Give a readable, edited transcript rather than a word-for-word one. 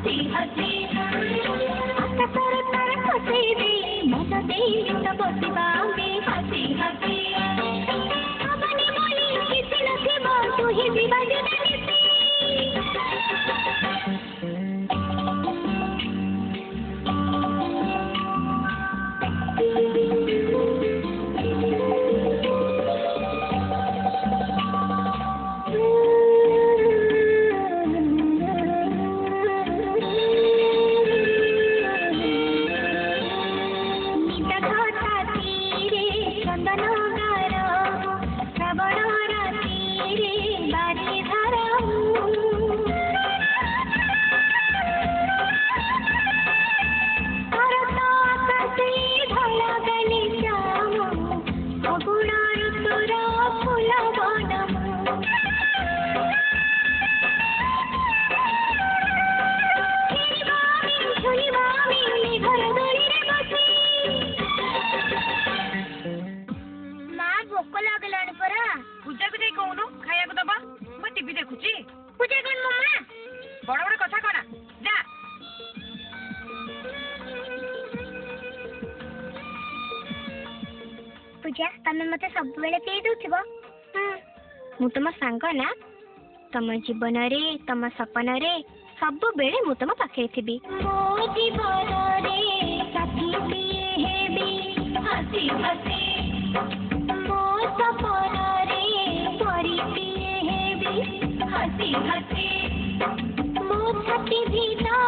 हसी हसी आकाशर तार फसेबे मन देई तो बसिबा में हसी हसी अबनी बोली किसी नथिबो तू ही जीवा जुदानी पूजा तमें मत सब बेले पी दउथिबो मु तुम सांग ना तुम जीवन रे तुम सपन रे सब बेले मु तुम पाखे थिबी मो जीवन रे साथी पिए हेबी हसी हसी मो सपन रे परी पिए हेबी हसी हसी मो छाती भीतर